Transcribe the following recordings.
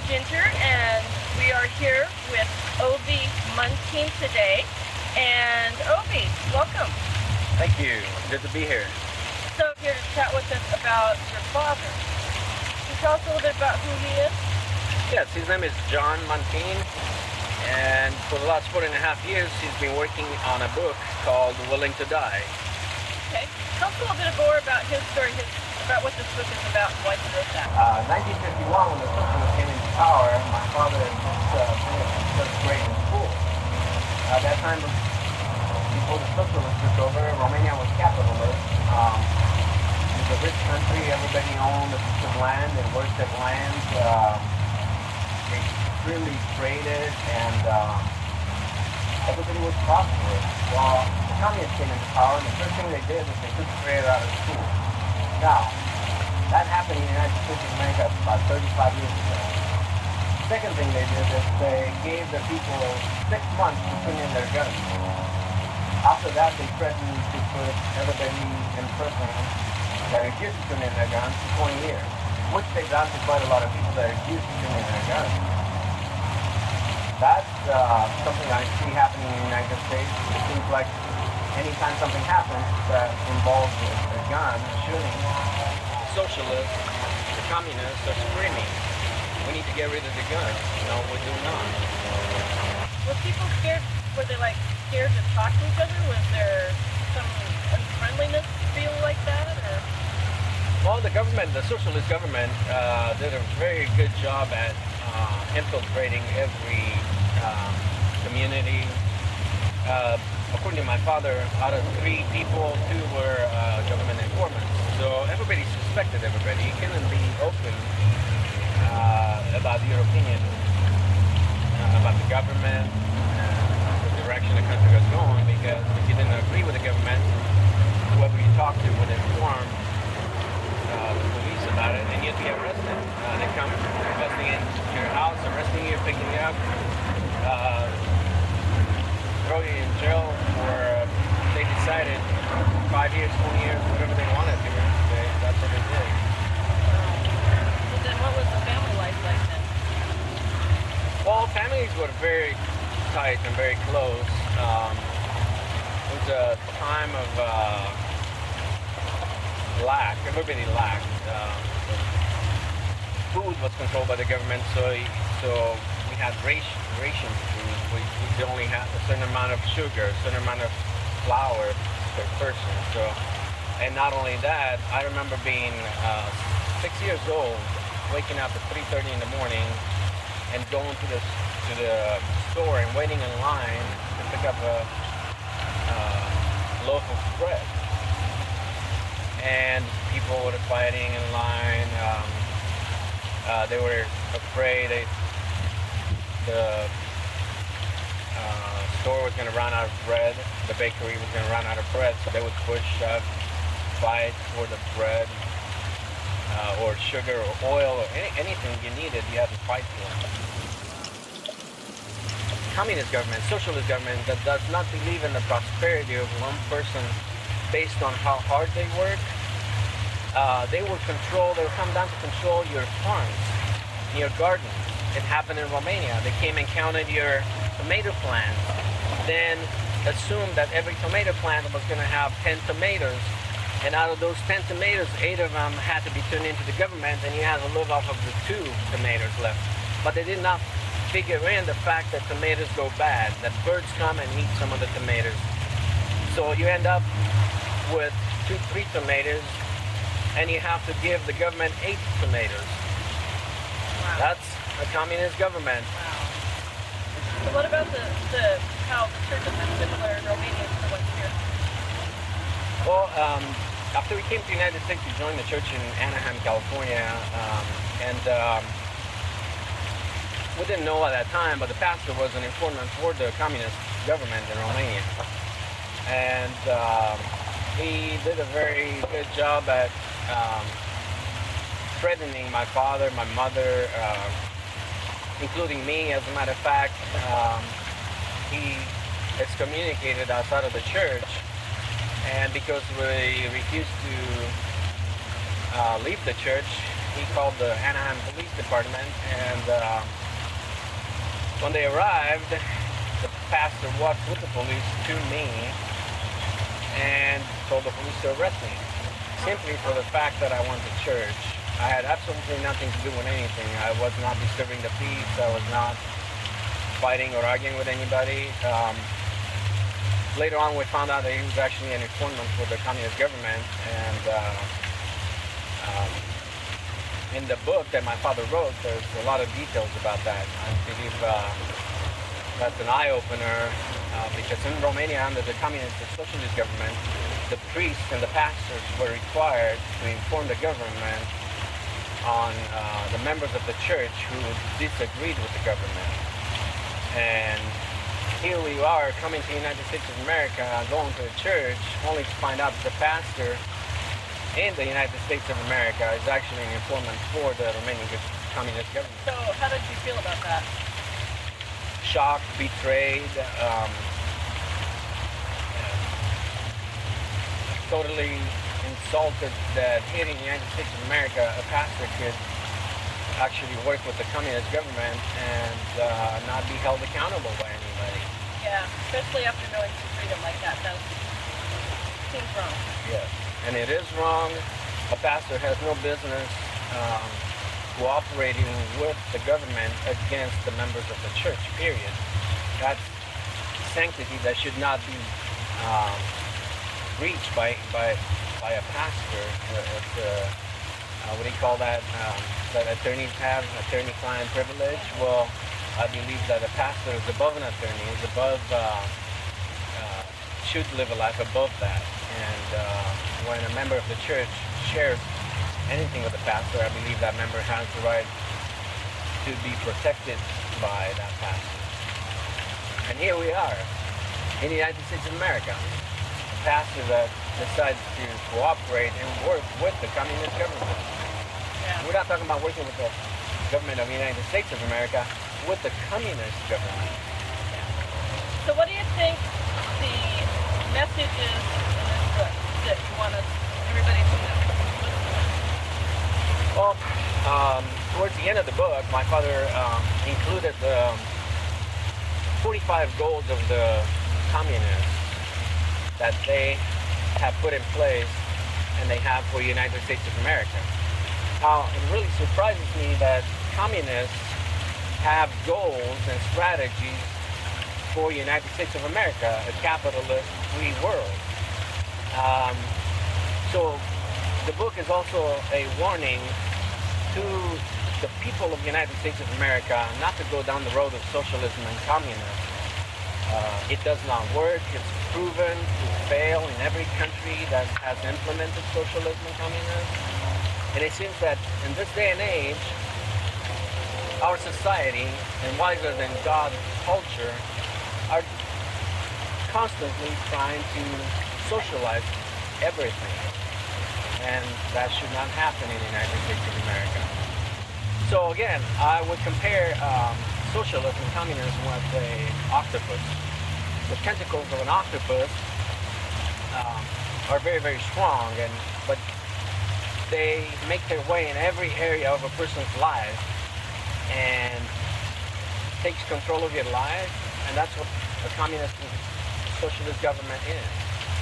Ginger, and we are here with OVIE team today. And OVIE, welcome. Thank you. Good to be here. So here to chat with us about your father. Can you tell us a little bit about who he is? Yes, his name is John Montaigne, and for the last 4.5 years he's been working on a book called Willing to Die. Okay. Tell us a little bit more about his story, about what this book is about, and why he wrote that. 1951, when the socialists came into power, my father just finished first grade in school. At that time, before the socialists took over, Romania was capitalist. It was a rich country. Everybody owned a piece of land and worked at land. They freely traded, and everybody was prosperous. Well, the communists came into power, and the first thing they did was they took trade out of school. Now, that happened in the United States of America about 35 years ago. The second thing they did is they gave the people 6 months to turn in their guns. After that, they threatened to put everybody in prison that refused to turn in their guns for 20 years, which they've done to quite a lot of people that refuse to turn in their guns. That's something I see happening in the United States. It seems like anytime something happens that involves a gun, a shooting, socialists, the communists are screaming, we need to get rid of the gun. No, we do not. Were people scared? Were they scared to talk to each other? Was there some unfriendliness feel like that? Or? Well, the government, the socialist government, did a very good job at infiltrating every community. According to my father, out of 3 people, 2 were government informants. So everybody suspected everybody. You couldn't be open about your opinion about the government, the direction the country was going, because if you didn't agree with the government, whoever you talked to would inform the police about it, and you'd be arrested. They come busting into your house, arresting you, picking you up, throw you in jail for, they decided 5 years, 20 years, whatever they wanted to. That's what they did. So then what was the family life like then? Well, families were very tight and very close. It was a time of lack. Everybody lacked. Food was controlled by the government, so we had rations. We only had a certain amount of sugar, a certain amount of flour per person. So, and not only that, I remember being 6 years old, waking up at 3:30 in the morning, and going to the store and waiting in line to pick up a loaf of bread. And people were fighting in line. They were afraid the store was going to run out of bread. The bakery was going to run out of bread, so they would push, fight for the bread, or sugar, or oil, or anything you needed. You had to fight for. Communist government, socialist government that does not believe in the prosperity of one person based on how hard they work. They will come down to control your farms, your gardens. It happened in Romania. They came and counted your tomato plants, then assumed that every tomato plant was going to have 10 tomatoes, and out of those 10 tomatoes, 8 of them had to be turned into the government, and you had to live off of the 2 tomatoes left. But they did not figure in the fact that tomatoes go bad, that birds come and eat some of the tomatoes. So you end up with 2, 3 tomatoes, and you have to give the government 8 tomatoes. Wow. That's a communist government. Wow. So what about how the church is similar in Romania to the ones here? Well, after we came to the United States, we joined the church in Anaheim, California, and we didn't know at that time, but the pastor was an informant for the communist government in Romania. And he did a very good job at threatening my father, my mother, including me. As a matter of fact, he excommunicated us out of the church, and because we refused to leave the church, he called the Anaheim Police Department, and when they arrived, the pastor walked with the police to me and told the police to arrest me, simply for the fact that I went to church. I had absolutely nothing to do with anything. I was not disturbing the peace. I was not fighting or arguing with anybody. Later on, we found out that he was actually an informant for the communist government, and in the book that my father wrote, there's a lot of details about that. I believe that's an eye-opener, because in Romania, under the communist and socialist government, the priests and the pastors were required to inform the government on the members of the church who disagreed with the government. And here we are coming to the United States of America, going to a church, only to find out that the pastor in the United States of America is actually an informant for the Romanian communist government. So how did you feel about that? Shocked, betrayed, totally insulted that here in the United States of America, a pastor could actually work with the communist government and not be held accountable by anybody. Yeah, especially after knowing some freedom like that. That seems wrong. Yes, and it is wrong. A pastor has no business cooperating with the government against the members of the church, period. That's sanctity that should not be reached by a pastor. What do you call that? That attorneys have, attorney-client privilege. Well, I believe that a pastor is above an attorney, is above, should live a life above that. And when a member of the church shares anything with the pastor, I believe that member has the right to be protected by that pastor. And here we are, in the United States of America, a pastor that decides to cooperate and work with the communist government. Yeah. We're not talking about working with the government of the United States of America, with the communist government. So what do you think the message is in this book that you want everybody to know? Well, towards the end of the book, my father included the 45 goals of the communists that they have put in place and they have for the United States of America. Now, it really surprises me that communists have goals and strategies for the United States of America, a capitalist free world. So the book is also a warning to the people of the United States of America not to go down the road of socialism and communism. It does not work. It's proven to fail in every country that has implemented socialism and communism. And it seems that in this day and age, our society, and wiser than God's culture, are constantly trying to socialize everything. And that should not happen in the United States of America. So again, I would compare socialism and communism with an octopus. The tentacles of an octopus are very, very strong, but they make their way in every area of a person's life and takes control of your life, and that's what a communist and socialist government is.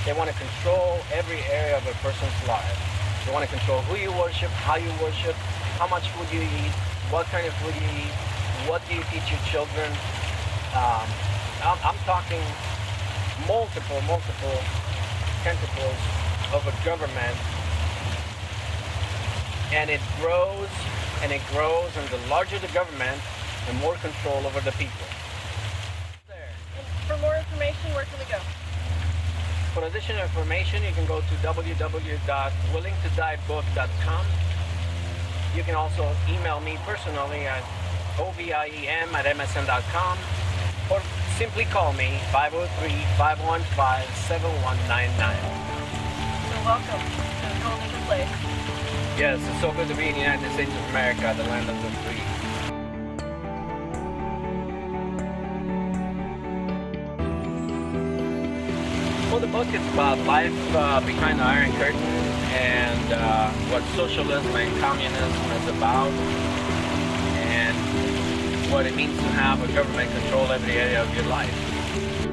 They want to control every area of a person's life. They want to control who you worship, how you worship, how much food you eat, what kind of food you eat, what do you teach your children. I'm talking multiple tentacles of a government, and it grows and it grows, and the larger the government, the more control over the people. And for more information, where can we go? For additional information, you can go to www.willingtodiebook.com. You can also email me personally at oviem@msn.com, or simply call me 503-515-7199. So welcome to a whole new place. Yes, it's so good to be in the United States of America, the land of the free. Well, the book is about life behind the Iron Curtain and what socialism and communism is about, and what it means to have a government control every area of your life.